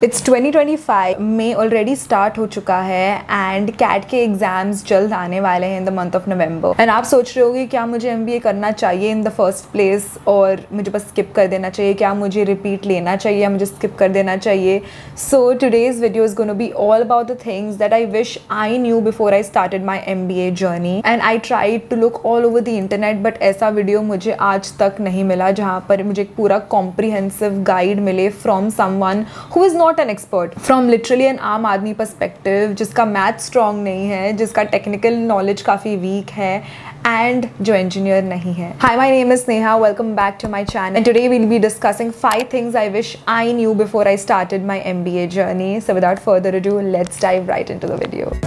It's 2025 में already start हो चुका है एंड कैट के एग्जाम्स जल्द आने वाले हैं in the month of November. And आप सोच रहे होगे क्या मुझे एमबीए करना चाहिए इन द फर्स्ट प्लेस और मुझे बस स्किप कर देना चाहिए, क्या मुझे रिपीट लेना चाहिए या मुझे स्किप कर देना चाहिए। So today's video is gonna be all about the things that I wish I knew before I started my MBA journey and I tried to look all over the internet, but ऐसा video मुझे आज तक नहीं मिला जहाँ पर मुझे एक पूरा कॉम्प्रिहेंसिव गाइड मिले from someone who is not an expert, from literally an आम आदमी पर्सपेक्टिव, जिसका मैथ स्ट्रॉन्ग नहीं है, जिसका टेक्निकल नॉलेज काफ़ी वीक है एंड जो इंजीनियर नहीं है। Hi, my name is Neha. Welcome back to my channel. And today we'll be discussing 5 things I wish I knew before I started my MBA journey. So without further ado, let's dive right into the video.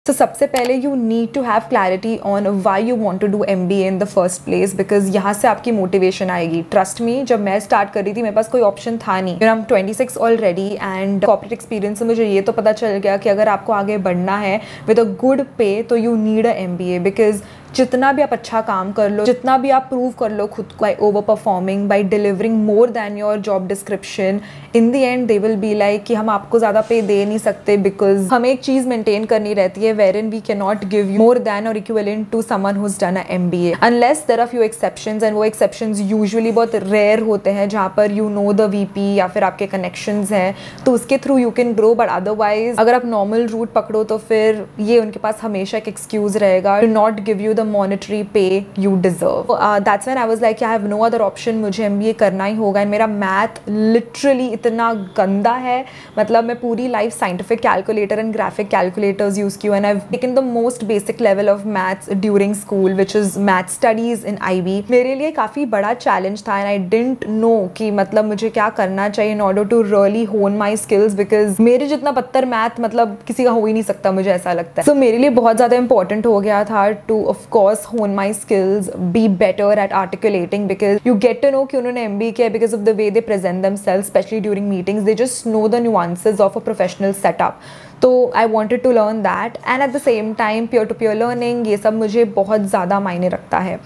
तो सबसे पहले you need to have clarity on why you want to do MBA in the first place, because यहाँ से आपकी motivation आएगी। Trust me, जब मैं start कर रही थी मेरे पास कोई ऑप्शन था नहीं। I am 26 already and corporate experience से मुझे ये तो पता चल गया कि अगर आपको आगे बढ़ना है विद अ गुड पे तो you need a MBA, because जितना भी आप अच्छा काम कर लो, जितना भी आप प्रूव कर लो खुद को by over performing, by delivering more than your job description, in the and they will be like कि हम आपको ज़्यादा पे दे नहीं सकते, बिकॉज हमें एक चीज़ मेंटेन करनी रहती है wherein we can not give you more than और equivalent to someone who's done a MBA, unless there are few exceptions and वो एक्सेप्शंस यूजुअली बहुत रेयर होते हैं जहाँ पर यू नो द VP या फिर आपके कनेक्शंस हैं तो उसके through you can grow. But otherwise अगर आप नॉर्मल रूट पकड़ो तो फिर ये उनके पास हमेशा एक एक्सक्यूज रहेगा to not give you monetary pay you deserve. That's when I was like I have no other option, मुझे MBA करना ही होगा। मेरा मैथ लिटरली इतना गंदा है, मतलब मैं पूरी life scientific calculator and graphic calculators use की and I have taken the most basic level of maths during school which is math studies in IB। मेरे लिए काफ़ी बड़ा चैलेंज था एंड आई डिडंट नो कि मतलब मुझे क्या करना चाहिए इन ऑर्डर टू रियली होन माई स्किल्स, बिकॉज मेरे जितना बदतर मैथ मतलब किसी का हो ही नहीं सकता, मुझे ऐसा लगता है। So मेरे लिए बहुत ज़्यादा इंपॉर्टेंट हो गया था two of course hone my skills, be better at articulating, because you get to know कि उन्होंने MBA किया because of the way they present themselves, especially during meetings. They just know the nuances of a professional setup. तो I wanted to learn that and at the same time peer-to-peer learning, ये सब मुझे बहुत ज़्यादा मायने रखता है।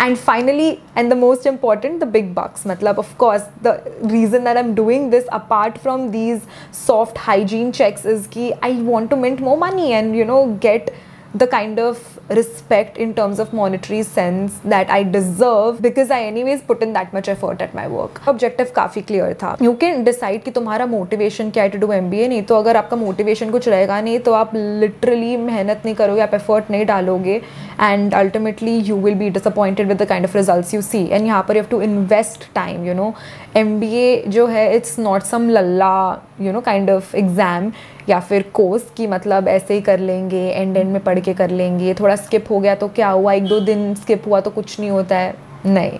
And finally and the most important, the big bucks, मतलब of course the reason that I'm doing this apart from these soft hygiene checks is कि I want to mint more money and you know get the kind of respect in terms of monetary sense that I deserve, because I anyways put in that much effort at my work. Objective काफ़ी clear था। You can decide कि तुम्हारा motivation क्या है to do MBA, नहीं तो अगर आपका motivation कुछ रहेगा नहीं तो आप literally मेहनत नहीं करोगे, आप effort नहीं डालोगे and ultimately you will be disappointed with the kind of results you see. And यहाँ पर you have to invest time, you know. MBA जो है it's not some Lalla you know kind of exam या फिर course की मतलब ऐसे ही कर लेंगे, एंड में पढ़ के कर लेंगे, थोड़ा स्किप हो गया तो क्या हुआ, 1-2 दिन स्किप हुआ तो कुछ नहीं होता है। नहीं,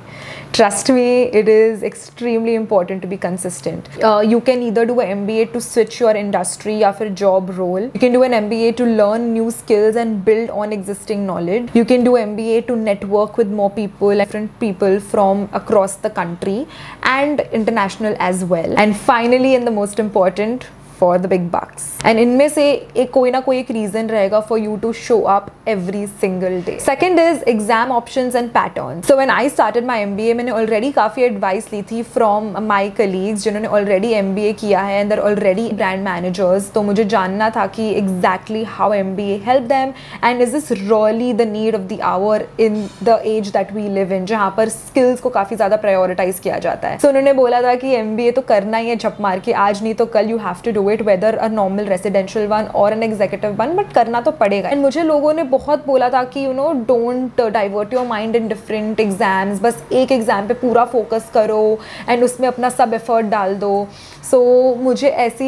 trust me, it is extremely important to be consistent. You can either do MBA to switch your industry या फिर job role, you can do an MBA to learn new skills and build on existing knowledge, you can do MBA to network with more people, different people from across the country and international as well, and finally and the most important, for the big bucks. And इनमें से एक कोई ना कोई एक reason रहेगा for you to show up every single day. Second is exam options and pattern. So when I started my MBA मैंने already काफ़ी एडवाइस ली थी फ्रॉम माई कलीग्स जिन्होंने ऑलरेडी MBA किया है and they're already brand managers, तो मुझे जानना था कि exactly how MBA help them and is this really the need of the hour in the as that we live in, जहाँ पर स्किल्स को काफ़ी ज़्यादा प्रायोरिटाइज किया जाता है। सो उन्होंने बोला था कि MBA तो करना ही है झप मार के, आज नहीं तो कल you have to do it, whether a normal residential one और एन एग्जीक्यूटिव वन, बट करना तो पड़ेगा। एंड मुझे लोगों ने बहुत बोला था कि you know don't divert your mind in different exams, बस एक एग्जाम पे पूरा फोकस करो एंड उसमें अपना सब एफर्ट डाल दो। सो मुझे ऐसी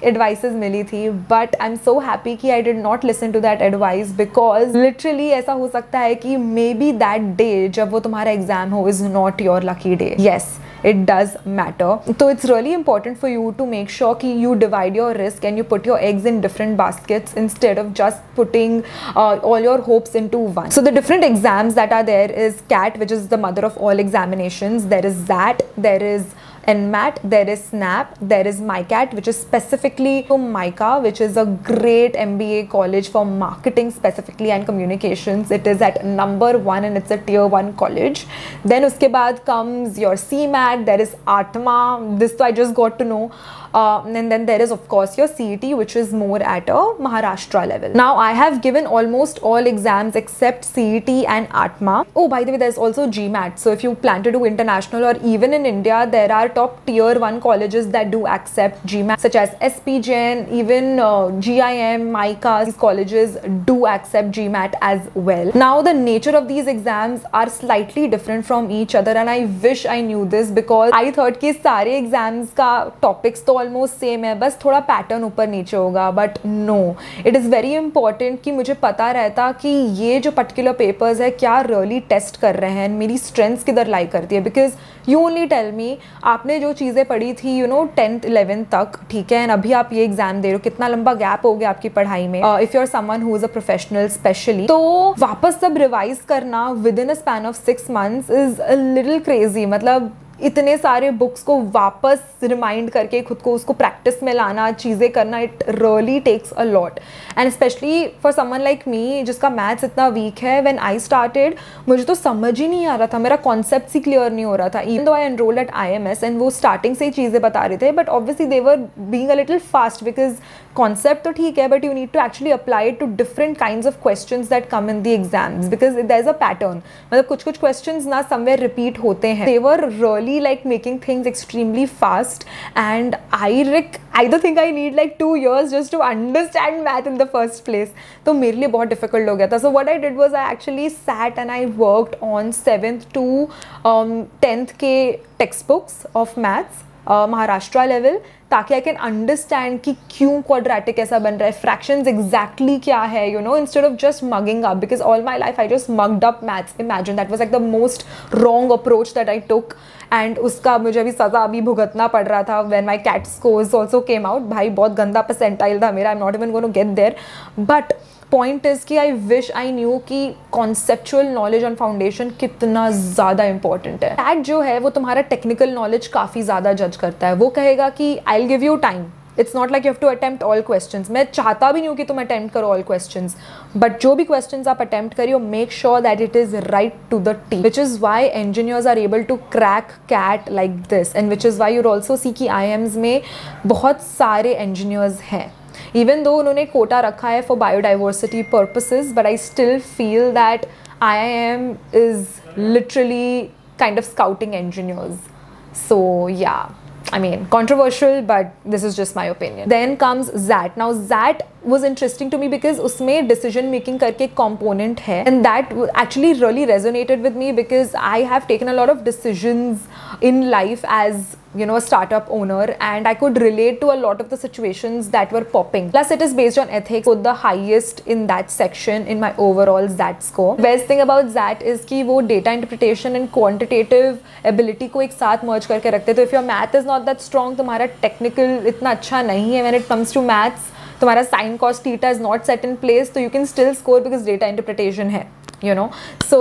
एडवाइसेस मिली थी, but I am so happy कि I did not listen to that advice, because literally ऐसा हो सकता है कि मे बी दैट डे जब वो तुम्हारा एग्जाम हो is not your lucky day. Yes, it does matter. So it's really important for you to make sure कि you divide your risk and you put your eggs in different baskets instead of just putting all your hopes into one. So the different exams that are there is CAT, which is the mother of all examinations. There is that, there is NMAT, there is SNAP, there is MyCat, which is specifically to MICA, which is a great MBA college for marketing specifically and communications. It is at number 1 and it's a tier 1 college. Then uske baad comes your CMAT, there is ATMA, this I just got to know. And then there is of course your CET, which is more at a Maharashtra level. Now I have given almost all exams except CET and ATMA. Oh, by the way, there's also GMAT. So if you plan to do international or even in India, there are top tier 1 colleges that do accept GMAT, such as SP Jain, even GIM, MICA. These colleges do accept GMAT as well. Now the nature of these exams are slightly different from each other, and I wish I knew this because I thought कि सारे exams का topics तो almost same है, बस थोड़ा pattern ऊपर नीचे होगा. But no, it is very important कि मुझे पता रहता कि ये जो पर्टिकुलर पेपर्स है क्या रियली टेस्ट कर रहे हैं, मेरी स्ट्रेंथ्स किधर लाई करती है. Because you only tell me, आपने जो चीज़ें पढ़ी थी 10th 11th तक, ठीक है, एंड अभी आप ये एग्जाम दे रहे हो, कितना लंबा गैप हो गया आपकी पढ़ाई में. If you are someone who is a professional specially, तो वापस सब रिवाइज करना within a span of 6 months is a little crazy. मतलब इतने सारे बुक्स को वापस रिमाइंड करके खुद को उसको प्रैक्टिस में लाना, चीज़ें करना, it really takes a lot. And specially for someone like me जिसका मैथ्स इतना वीक है, व्हेन आई स्टार्टेड मुझे तो समझ ही नहीं आ रहा था, मेरा कॉन्सेप्ट ही क्लियर नहीं हो रहा था. Even though I enrolled at IMS and वो स्टार्टिंग से ही चीज़ें बता रहे थे, but obviously they were being a little fast because concept तो ठीक है, but you need to actually apply to different kinds of questions that come in the exams because there is a pattern. मतलब कुछ questions ना somewhere repeat होते हैं. They were really like making things extremely fast, and I don't think I need like 2 years just to understand math in the first place. तो मेरे लिए बहुत difficult हो गया था. So what I did was I actually sat and I worked on 7th to 10th के textbooks of maths Maharashtra level, ताकि I can understand कि क्यों क्वाड्रेटिक ऐसा बन रहा है, फ्रैक्शंस एग्जैक्टली क्या है, instead of just mugging up, because all my life I just mugged up maths. Imagine that was like the most wrong approach that I took, and उसका मुझे अभी सज़ा अभी भुगतना पड़ रहा था. When my CAT scores also came out, भाई बहुत गंदा परसेंटाइल था मेरा. I am not even going to get there, but point is कि आई विश आई न्यू कि कॉन्सेप्चुअल नॉलेज ऑन फाउंडेशन कितना ज़्यादा इंपॉर्टेंट है. कैट जो है वो तुम्हारा टेक्निकल नॉलेज काफ़ी ज़्यादा जज करता है. वो कहेगा कि I will give you time, it's not like you have to attempt all questions. मैं चाहता भी नहीं हूँ कि तुम अटेम्प्ट करो ऑल क्वेश्चंस, बट जो भी क्वेश्चंस आप अटेम्प्ट करियो, make sure that it is right to the T, which is why engineers are able to crack CAT like this, and which is why you're also see कि IIMs में बहुत सारे engineers हैं. Even though उन्होंने कोटा रखा है for biodiversity purposes, but I still feel that IIM is literally kind of scouting engineers. So yeah, I mean, controversial, but this is just my opinion. Then comes ZAT. Now ZAT was interesting to me because उसमें decision making करके एक component है, and that actually really resonated with me because I have taken a lot of decisions in life as a startup owner, and I could relate to a lot of the situations that were popping. Plus it is based on ethics, so the highest in that section in my overall ZAT score. Best thing about ZAT is कि वो data interpretation and quantitative ability को एक साथ merge करके रखते हैं. तो if your math is not that strong, तुम्हारा technical इतना अच्छा नहीं है when it comes to maths, तुम्हारा sin cos theta is not set in place, तो you can still score because data interpretation है. So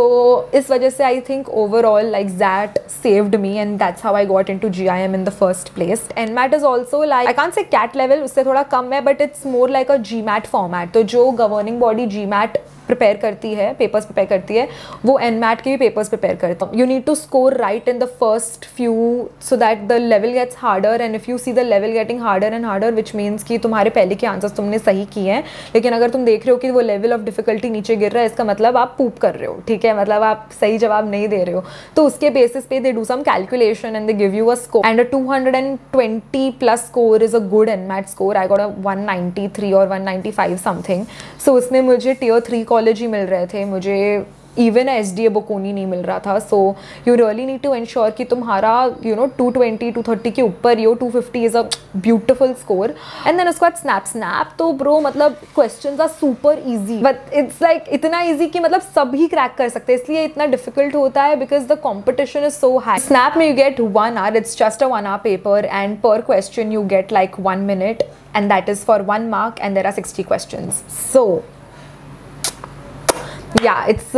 इस वजह से I think overall like that saved me, and that's how I got into GIM in the first place. NMAT is also like, I can't say CAT level, उससे थोड़ा कम है, but it's more like a GMAT format. तो जो governing body GMAT prepare करती है, papers prepare करती है, वो NMAT के भी पेपर्स प्रिपेयर करता है. You need to score right in the first few so that the level gets harder, and if you see the level getting harder and harder, which means कि तुम्हारे पहले के आंसर्स तुमने सही किए हैं, लेकिन अगर तुम देख रहे हो कि वो लेवल ऑफ डिफिकल्टी नीचे गिर रहा है, इसका मतलब आप पूप कर रहे हो, ठीक है, मतलब आप सही जवाब नहीं दे रहे हो. तो उसके बेसिस पे they do some calculation and they give you a score, and a 220+ score is a good NMAT score. I got a 193 और 195 समथिंग. सो उसमें मुझे tier 3 कॉलेज ही मिल रहे थे, मुझे इवन SDA बुकोनी नहीं मिल रहा था. So you really need to ensure कि तुम्हारा 220 230 के ऊपर 250 is a beautiful score. And then उसके बाद स्नैप तो ब्रो मतलब questions are super easy, but it's like इतना इजी कि मतलब सभी क्रैक कर सकते हैं, इसलिए इतना डिफिकल्ट होता है because the competition is so high. SNAP में you get 1 hour, it's just a 1 hour paper, and पर question you get like 1 minute, and that is for 1 mark, and there are 60 questions. So या it's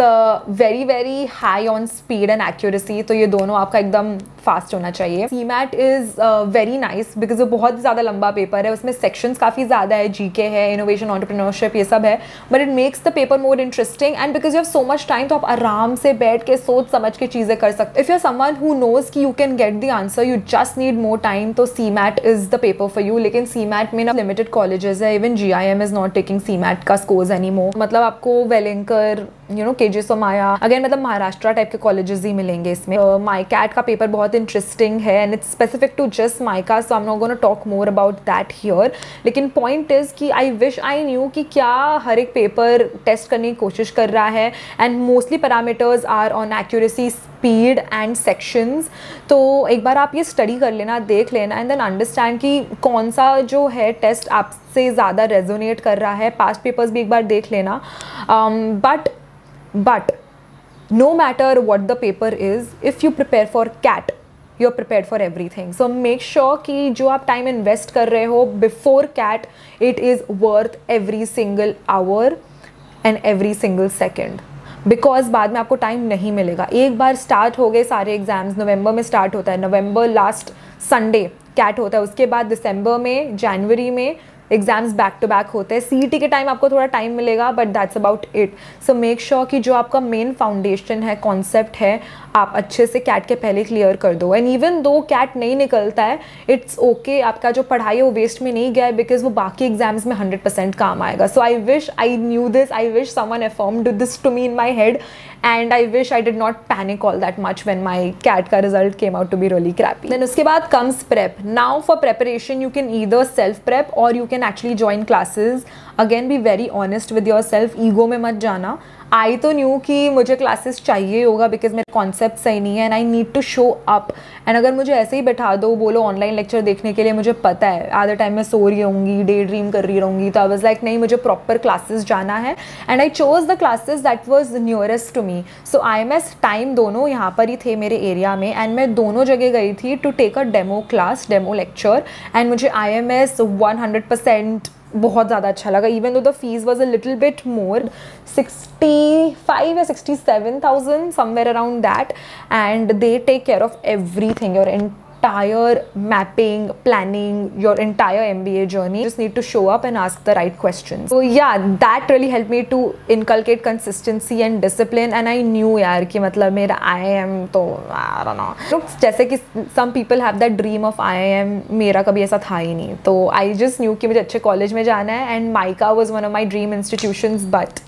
very very high on speed and accuracy, तो ये दोनों आपका एकदम fast होना चाहिए। CMAT is very nice because वो बहुत ज़्यादा लंबा पेपर है, उसमें सेक्शंस काफ़ी ज़्यादा है, जीके है, इनोवेशन, एंटरप्रेन्योरशिप, ये सब है, but it makes the paper more interesting and because you have so much time, तो आप आराम से बैठ के सोच समझ के चीज़ें कर सकते। If you are someone who knows कि you can get the answer, you just need more time, तो CMAT is the paper for you. लेकिन CMAT में ना लिमिटेड कॉलेजेस है, even GIM is not taking CMAT का scores any more, मतलब आपको Welingkar, you know, KJ Somaiya, अगेन मतलब महाराष्ट्र टाइप के कॉलेजेस ही मिलेंगे इसमें। MyCAT का पेपर बहुत इंटरेस्टिंग है and it's specific to just MyCAT, so I am not gonna talk more about that here. लेकिन पॉइंट इज कि आई विश आई न्यू कि क्या हर एक पेपर टेस्ट करने की कोशिश कर रहा है and mostly parameters are on accuracy, speed and sections. तो एक बार आप ये स्टडी कर लेना, देख लेना एंड देन अंडरस्टैंड कि कौन सा जो है टेस्ट आपसे ज़्यादा रेजोनेट कर रहा है। पास्ट पेपर्स भी एक बार देख लेना, but no matter what the paper is, if you prepare for CAT, you are prepared for everything. So make sure कि जो आप टाइम इन्वेस्ट कर रहे हो before CAT, it is worth every single hour and every single second. Because बाद में आपको time नहीं मिलेगा। एक बार स्टार्ट हो गए सारे एग्जाम्स, नवंबर में स्टार्ट होता है, नवंबर लास्ट संडे कैट होता है, उसके बाद दिसंबर में, जनवरी में एग्जाम्स बैक टू बैक होते हैं। CET के टाइम आपको थोड़ा टाइम मिलेगा, but that's about it. So make sure कि जो आपका मेन फाउंडेशन है, कॉन्सेप्ट है, आप अच्छे से कैट के पहले क्लियर कर दो। एंड इवन दो कैट नहीं निकलता है, इट्स ओके, आपका जो पढ़ाई है वो वेस्ट में नहीं गया है, बिकॉज वो बाकी एग्जाम्स में 100% काम आएगा। So I wish I knew this, I wish someone affirmed this to me in my head, and I wish I did not panic all that much when my CAT का result came out to be really crappy. Then उसके बाद comes prep. Now for preparation you can either self prep और you can actually join classes. Again be very honest with your self, ego में मत जाना। आई तो new कि मुझे classes चाहिए होगा बिकॉज मेरा कॉन्सेप्ट सही नहीं है and I need to show up. And अगर मुझे ऐसे ही बैठा दो, बोलो ऑनलाइन लेक्चर देखने के लिए, मुझे पता है आधे टाइम में सो रही रहूँगी, डे ड्रीम कर रही रहूँगी, तो आई वाज लाइक नहीं, मुझे प्रॉपर क्लासेस जाना है and I chose the classes that was nearest to me. So IMS time दोनों यहाँ पर ही थे मेरे एरिया में एंड मैं दोनों जगह गई थी to take a demo class, demo lecture, and मुझे IMS 100% बहुत ज़्यादा अच्छा लगा। Even though the fees was a little bit more, 65 या 67,000 somewhere around that, and they take care of everything, your entire mapping, planning, your entire MBA journey. You just need to show up and ask the right questions. So yeah, that really helped me to inculcate consistency and discipline. And I knew यार कि मतलब मेरा IIM तो I don't know, जैसे कि some people have that dream of IIM, मेरा कभी ऐसा था ही नहीं। तो I just knew कि मुझे अच्छे कॉलेज में जाना है and MICA was one of my dream institutions, but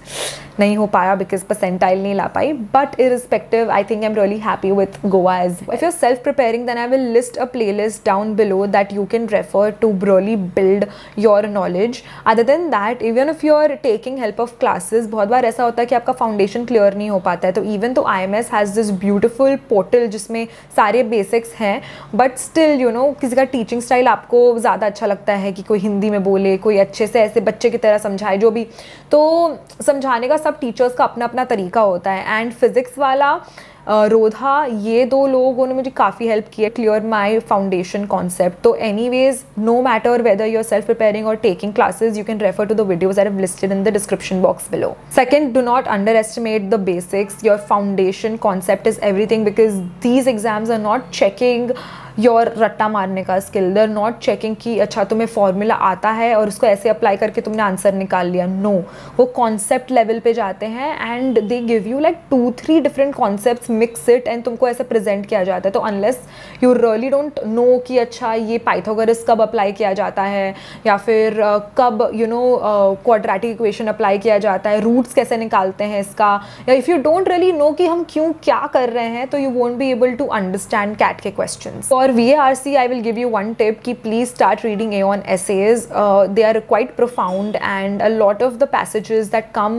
नहीं हो पाया बिकॉज परसेंटाइल नहीं ला पाई। But irrespective, I think I'm really happy with Goa as well. If you're self-preparing, then I will list a playlist down below that you can refer to really build your knowledge. Other than that, even if you're taking help of classes, बहुत बार ऐसा होता है कि आपका foundation clear नहीं हो पाता है, तो even तो IMS has this beautiful portal जिसमें सारे बेसिक्स हैं, बट स्टिल यू नो किसी का टीचिंग स्टाइल आपको ज़्यादा अच्छा लगता है कि कोई हिंदी में बोले, कोई अच्छे से ऐसे बच्चे की तरह समझाए, जो भी, तो समझाने का सब टीचर्स का अपना अपना तरीका होता है। एंड फिजिक्स वाला रोधा, ये दो लोगों ने मुझे काफ़ी हेल्प किया क्लियर माई फाउंडेशन कॉन्सेप्ट। तो anyways, no matter whether you are self preparing और taking classes, you can refer to the videos that I have listed in the description box below. Second, do not underestimate the basics, your foundation concept is everything, because these exams are not checking your रट्टा मारने का skill, they are not checking कि अच्छा तुम्हें formula आता है और उसको ऐसे अप्लाई करके तुमने आंसर निकाल लिया। नो, वो कॉन्सेप्ट लेवल पे जाते हैं and they give you like 2-3 different concepts, mix it and तुमको ऐसे प्रेजेंट किया जाता है। तो unless you really don't know कि अच्छा ये पाइथागोरस कब अप्लाई किया जाता है, या फिर कब you know quadratic equation apply किया जाता है, रूट्स कैसे निकालते हैं इसका, या if you don't really know कि हम क्यों क्या कर रहे हैं, तो you won't be able to understand CAT के questions. For VARC, I will give you one tip कि please start reading Aeon essays. They are quite profound and a lot of the passages that come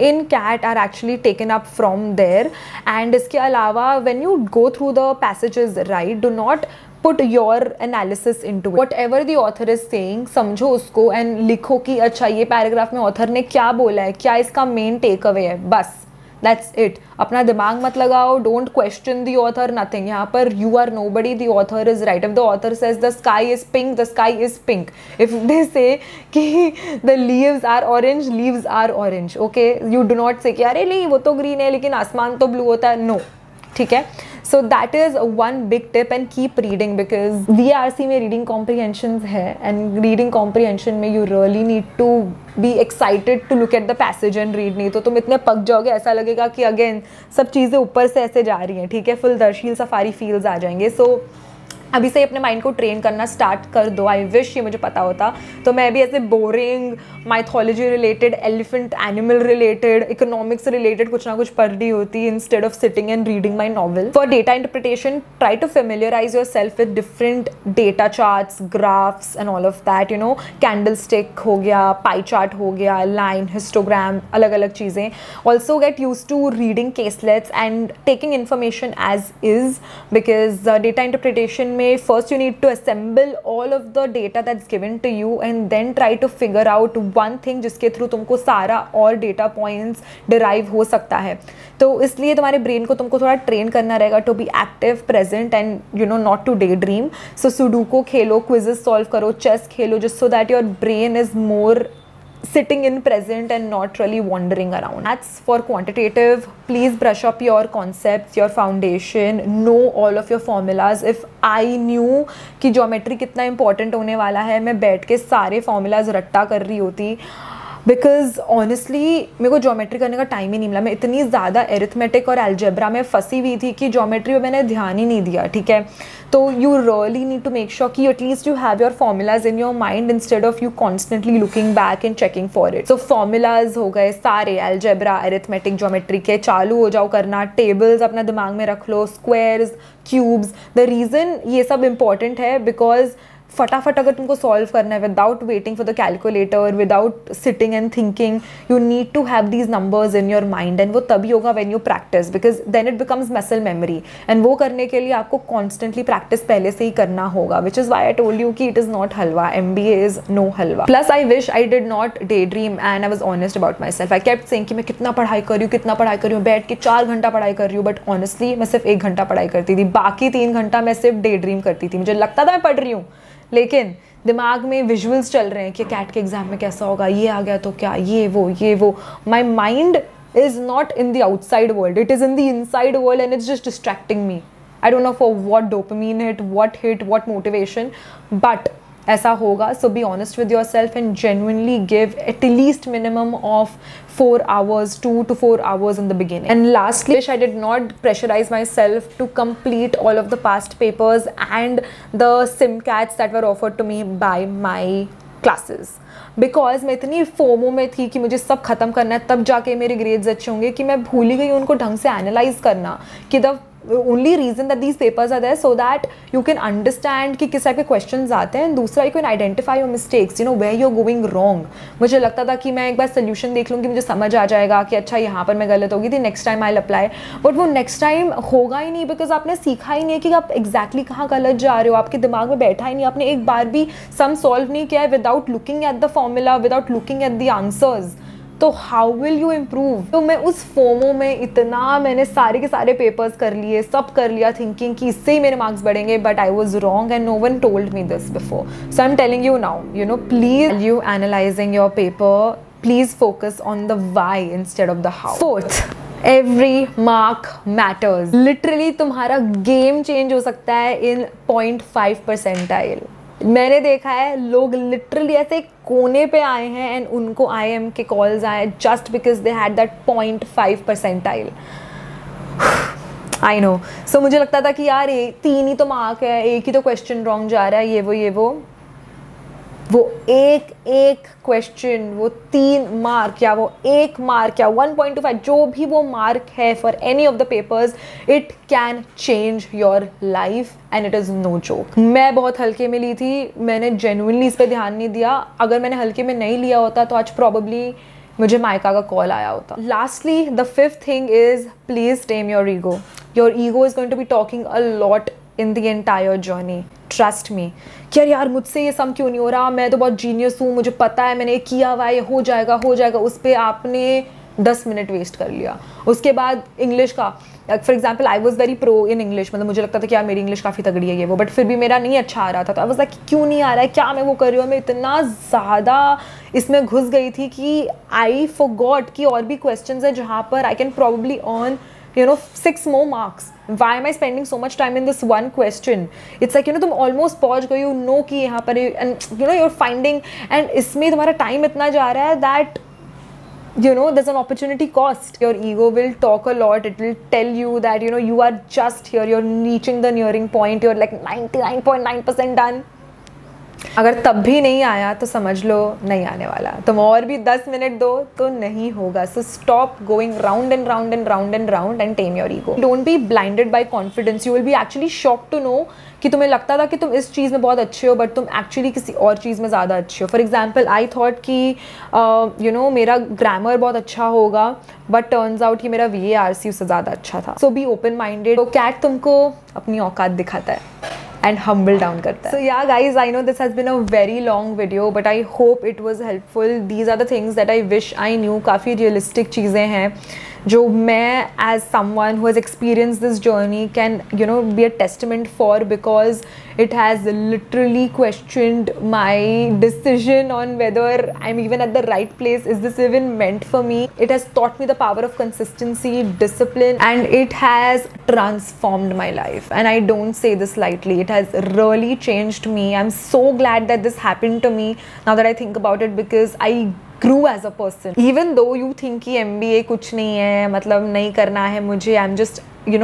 in CAT are actually taken up from there. And इसके अलावा when you go through the passages, right, do not put your analysis into it. Whatever the author is saying, समझो उसको and लिखो कि अच्छा ये paragraph में author ने क्या बोला है, क्या इसका मेन टेक अवे है, बस दैट्स इट. अपना दिमाग मत लगाओ, don't question the author, nothing. यहाँ पर you are nobody, the author is right. If the author says the sky is pink, the sky is pink. If they say कि the leaves are orange, leaves are orange. Okay, you do not say कि अरे नहीं वो तो green है लेकिन आसमान तो ब्लू होता है. नो, ठीक है. So that is one big tip. And keep reading because VRC में रीडिंग कॉम्प्रीहेंशन है, एंड रीडिंग कॉम्प्रीहेंशन में you really need to be excited to look at the passage and read. नहीं तो तुम इतने पक जाओगे, ऐसा लगेगा कि अगेन सब चीज़ें ऊपर से ऐसे जा रही हैं, ठीक है. फुल दर्शील सफारी फील्स आ जाएंगे. सो अभी से अपने माइंड को ट्रेन करना स्टार्ट कर दो. आई विश ये मुझे पता होता तो मैं भी ऐसे boring mythology related, elephant animal related, economics related कुछ ना कुछ पढ़ रही होती instead of sitting and reading my novel. For data interpretation try to familiarise yourself with different data charts, graphs and all of that. You know, candlestick हो गया, pie chart हो गया, लाइन, हिस्टोग्राम, अलग अलग चीज़ें. Also get use to reading caselets and taking information as is, because data interpretation में first you need to assemble all of the data that's given to you and then try to figure out one thing जिसके through तुमको सारा और data points derive हो सकता है. तो इसलिए तुम्हारे ब्रेन को तुमको थोड़ा ट्रेन करना रहेगा to be active, present and you know not to daydream. So sudoku खेलो, क्विजेस सॉल्व करो, चेस खेलो, just so that your brain is more sitting in present and not really wandering around. That's for quantitative. Please brush up your concepts, your foundation, know all of your formulas. If I knew कि geometry कितना important होने वाला है, मैं बैठ के सारे formulas रट्टा कर रही होती. बिकॉज ऑनेस्टली मेरे को ज्योमेट्री करने का टाइम ही नहीं मिला. मैं इतनी ज़्यादा एरिथमेटिक और एल्जेब्रा में फंसी हुई थी कि ज्योमेट्री में मैंने ध्यान ही नहीं दिया, ठीक है. तो you really need to make sure कि at least you have your formulas in your mind instead of you constantly looking back and checking for it. So formulas हो गए सारे, एल्जेब्रा, एरिथमेटिक, ज्योमेट्री के, चालू हो जाओ करना. टेबल्स अपना दिमाग में रख लो, स्क्वायर्स, क्यूब्स. द रीज़न ये सब इंपॉर्टेंट है बिकॉज फटाफट अगर तुमको सॉल्व करना है without waiting for the calculator, without sitting and thinking, you need to have these numbers in your mind. And वो तभी होगा when you practise, because then it becomes muscle memory. And वो करने के लिए आपको कॉन्स्टेंटली प्रैक्टिस पहले से ही करना होगा, which is why I told you कि it is not halwa. MBA is no halwa. Plus I wish I did not daydream and I was honest about my self. I kept saying कि मैं कितना पढ़ाई कर रही हूँ, कितना पढ़ाई कर रही हूँ, बैठ के 4 घंटा पढ़ाई कर रही हूँ. बट ऑनेस्टली मैं सिर्फ 1 घंटा पढ़ाई करती थी, बाकी 3 घंटा मैं सिर्फ डे ड्रीम करती थी. मुझे लगता था मैं पढ़ रही हूँ लेकिन दिमाग में विजुअल्स चल रहे हैं कि कैट के एग्जाम में कैसा होगा, ये आ गया तो क्या, ये वो. My mind is not in the outside world, it is in the inside world and it's just distracting me. I don't know for what dopamine hit, what motivation, but ऐसा होगा. So be honest with your self and genuinely give at least minimum of 4 hours, 2 to 4 hours in the beginning. And lastly, I did not pressurize myself to complete all of the past papers and the SIMCATs that were offered to me by my classes. Because मैं इतनी FOMO में थी कि मुझे सब खत्म करना है तब जाके मेरे ग्रेड्स अच्छे होंगे कि मैं भूल ही गई उनको ढंग से एनालाइज करना. कि the only reason that these papers are there so that you can understand कि किस टाइप के क्वेश्चंस आते हैं. दूसरा, you can identify your mistakes, you know where you are going wrong. मुझे लगता था कि मैं एक बार सोल्यूशन देख लूँगी, मुझे समझ आ जाएगा कि अच्छा यहाँ पर मैं गलत होगी थी, next time I apply. But वो नेक्स्ट टाइम होगा ही नहीं बिकॉज आपने सीखा ही नहीं है कि आप एग्जैक्टली कहाँ गलत जा रहे हो. आपके दिमाग में बैठा ही नहीं, आपने एक बार भी सम सॉल्व नहीं किया है without looking at the formula, without looking at the answers. तो हाउ विल यू इम्प्रूव. तो मैं उस फोमो में इतना मैंने सारे के सारे पेपर्स कर लिए, सब कर लिया थिंकिंग कि इससे ही मेरे मार्क्स बढ़ेंगे. But I was wrong and no one told me this before. So I am telling you now, you know, please you analysing your paper, please focus on the why instead of the how. Fourth, every mark matters. Literally तुम्हारा game change हो सकता है इन 0.5 percentile. मैंने देखा है लोग literally ऐसे कोने पे आए हैं एंड उनको IIM के कॉल्स आए just because they had that 0.5 percentile. I know. So मुझे लगता था कि यार 3 ही तो मार्क है, एक ही तो क्वेश्चन रॉन्ग जा रहा है, ये वो एक क्वेश्चन, वो 3 मार्क या वो 1 मार्क या 1.25 जो भी वो मार्क है for any of the papers, it can change your life and it is no joke. मैं बहुत हल्के में ली थी, मैंने जेन्युइनली इस पर ध्यान नहीं दिया. अगर मैंने हल्के में नहीं लिया होता तो आज प्रॉबली मुझे माइका का कॉल आया होता. Lastly, the 5th thing is please tame your ego. Your ego is going to be talking a lot in the entire journey. Trust me. यार मुझसे ये सम क्यों नहीं हो रहा, मैं तो बहुत जीनियस हूँ, मुझे पता है, मैंने किया हुआ है, हो जाएगा. उस पर आपने 10 मिनट वेस्ट कर लिया। उसके बाद इंग्लिश का, for example I was very pro in English, मतलब मुझे लगता था कि यार मेरी इंग्लिश काफ़ी तगड़ी है ये वो, बट फिर भी मेरा नहीं अच्छा आ रहा था। तो आई वाज लाइक क्यों नहीं आ रहा है, क्या मैं वो कर रही हूँ। मैं इतना ज़्यादा इसमें घुस गई थी कि आई फॉरगॉट कि और भी क्वेश्चंस है जहाँ पर I can probably earn 6 more marks. Why am I spending so much time in this one question? It's like तुम almost पहुँच गए कि यहाँ पर and you're finding, and इसमें तुम्हारा time इतना जा रहा है that there's an opportunity cost. Your ego will talk a lot. It will tell you that you are just here, you're reaching the nearing point, you're like 99.9% done. अगर तब भी नहीं आया तो समझ लो नहीं आने वाला, तुम और भी 10 मिनट दो तो नहीं होगा। So stop going round and round and round and round and tame your ego. Don't be blinded by confidence. You will be actually shock to know कि तुम्हें लगता था कि तुम इस चीज़ में बहुत अच्छे हो, बट तुम एक्चुअली किसी और चीज़ में ज़्यादा अच्छे हो। फॉर एग्जाम्पल आई थॉट कि मेरा ग्रामर बहुत अच्छा होगा, बट टर्न्स आउट कि मेरा VARC उससे ज़्यादा अच्छा था। सो बी ओपन माइंडेड। तो कैट तुमको अपनी औकात दिखाता है and humble down करता है। So yeah guys, I know this has been a very long video, but I hope it was helpful. These are the things that I wish I knew. काफ़ी realistic चीज़ें हैं जो मैं as someone who has experienced this journey can be a testament for, because it has literally questioned my decision on whether I'm even at the right place. Is this even meant for me? It has taught me the power of consistency, discipline, and it has transformed my life, and I don't say this lightly. It has really changed me. I'm so glad that this happened to me now that I think about it, because I grew as a person. Even though you think कि MBA कुछ नहीं है, मतलब नहीं करना है मुझे, I'm just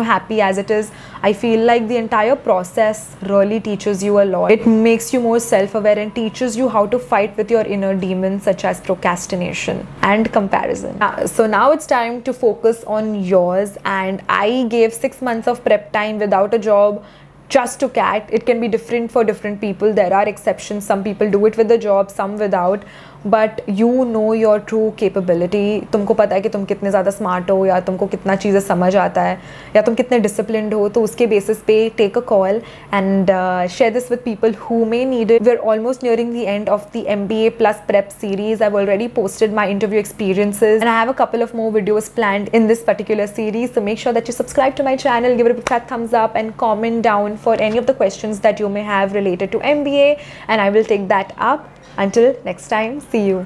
happy as it is. I feel like the entire process really teaches you a lot. It makes you more self-aware and teaches you how to fight with your inner demons such as procrastination and comparison. So now it's time to focus on yours, and I gave 6 months of prep time without a job just to CAT. It can be different for different people. There are exceptions. Some people do it with the job, some without. But you know your true capability. तुमको पता है कि तुम कितने ज़्यादा smart हो, या तुमको कितना चीज़ें समझ आता है, या तुम कितने डिसिप्लिन्ड हो। तो उसके बेसिस पे take a call and share this with people who may need it. We are almost nearing the end of the MBA plus prep series. I've already posted my interview experiences, and I have a couple of more videos planned in this particular series. So make sure that you subscribe to my channel, give it a big fat thumbs up, and comment down for any of the questions that you may have related to MBA, and I will take that up. Until next time, see you.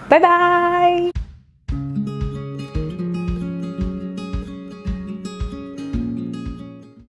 Bye bye.